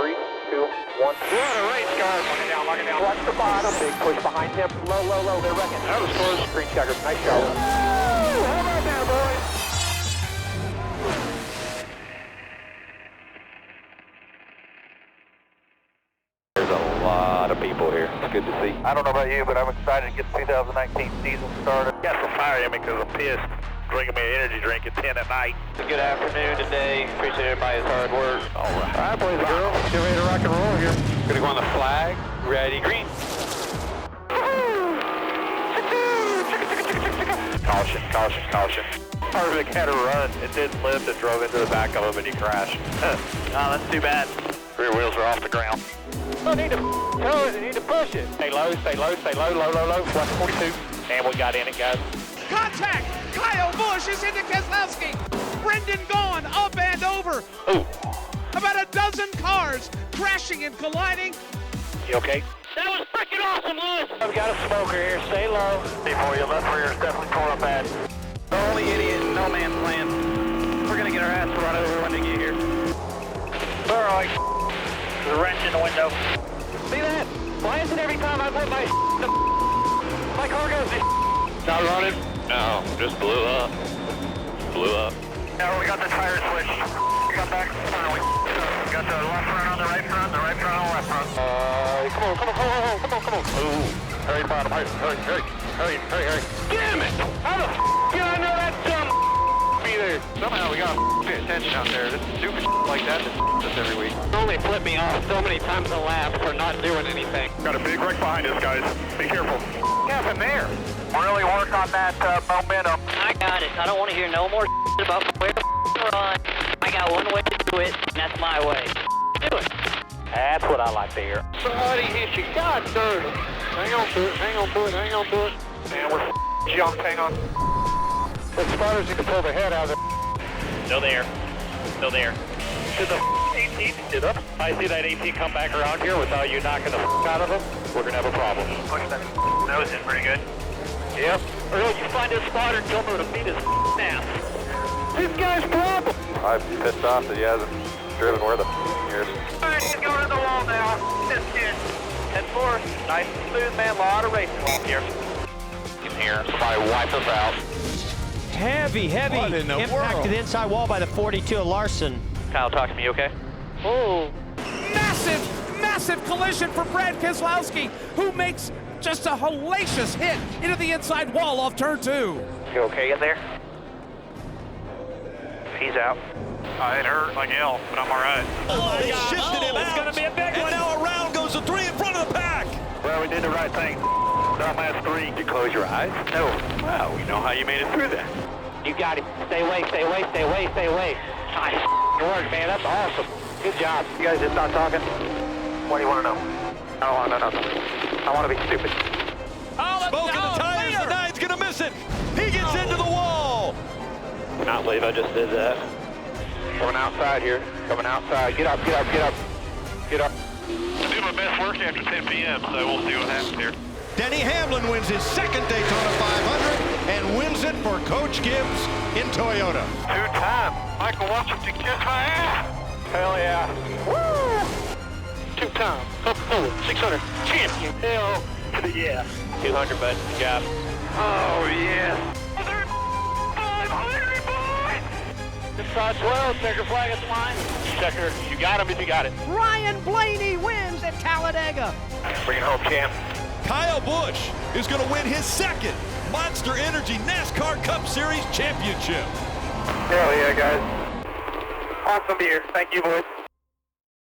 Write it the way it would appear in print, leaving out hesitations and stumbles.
3, 2, 1. What a race, guys. Lock it down, lock it down. Watch the bottom. Big push behind him. Low, low, low. They're wrecking. That was close. Green checker. Nice job. Woo! How about that, boys? There's a lot of people here. It's good to see. I don't know about you, but I'm excited to get the 2019 season started. Got some fire in me because I'm pissed. Drinking me an energy drink at 10 at night. Good afternoon today. Appreciate everybody's hard work. All right, boys and girls. Get ready to rock and roll here. Gonna go on the flag. Ready, green. Caution, caution, caution. Harvick had a run. It didn't lift. It drove into the back of him and he crashed. Oh, that's too bad. Rear wheels are off the ground. I need to tow it. I need to push it. Stay low, stay low, stay low, low, low, low. Left 42. And we got in it, guys. Contact! Kyle Busch is into Keselowski. Brendan Gaughan up and over. Ooh. About a dozen cars crashing and colliding. You okay? That was freaking awesome, Lewis! I've got a smoker here. Stay low. Before your left rear is definitely tore up bad. The only idiot in no man's land. We're gonna get our ass run over when they get here. All right. There's a wrench in the window. See that? Why is it every time I put my car goes to Not running. No, just blew up. Blew up. Now we got the tire switched. Come back. Got the left front on the right front, the right front on the left front. Come on. Ooh. Hurry, bottom. Hurry. Damn it! How the did I know that dumb be there? Somehow we gotta pay attention out there. This stupid like that just every week. only flipped me off so many times a lap for not doing anything. Got a big wreck behind us, guys. Be careful. What happened there? Really work on that momentum. I got it. I don't want to hear no more about where to run. I got one way to do it, and that's my way. Do it. That's what I like to hear. Somebody hit you. God darn it. Hang on to it. Man, we're jumped. Hang on. The spotters need to pull the head out of it. Still there. Should the 18 get up? I see that 18 come back around here without you knocking the out of him. We're going to have a problem. Push that nose in pretty good. Yep. Earl, you find this spotter and tell him to beat his ass. This guy's problem. I'm pissed off that he hasn't driven where the years. All right, he's going to the wall now. This kid. 10-4. Nice and smooth, man. A lot of racing walk here. In here. Somebody wipe us out. Heavy impact to the inside wall by the 42 of Larson. Kyle, talk to me, okay? Oh. Massive collision for Brad Keselowski, who makes just a hellacious hit into the inside wall off turn 2. You okay in there? He's out. It hurt like hell, but I'm all right. Oh, he shifted him It's out. going to be a big one. And now around goes the 3 in front of the pack. Well, we did the right thing. Dumbass 3. Did you close your eyes? No. Wow, we know how you made it through that. You got it. Stay away. Nice work, man. That's awesome. Good job. You guys just stop talking. What do you want to know? I don't want to know nothing. I want to be stupid. Smoke in the tires. The 9's going to miss it. He gets into the wall. Not believe I just did that. Coming outside here. Coming outside. Get up. I do my best work after 10 p.m., so we'll see what happens here. Denny Hamlin wins his second Daytona 500 and wins it for Coach Gibbs in Toyota. 2-time. Michael Washington kiss my ass. Hell yeah. Woo! 2-time. Up forward. 600. Champion. Hell to the yeah. 200, bud. Good job. Oh, yeah. 500, boys! This side's well. Checker flag at the line. Checker, you got him if you got it. Ryan Blaney wins at Talladega. Bring it home, champ. Kyle Busch is going to win his second Monster Energy NASCAR Cup Series championship. Hell yeah, guys. Awesome beer. Thank you, boys.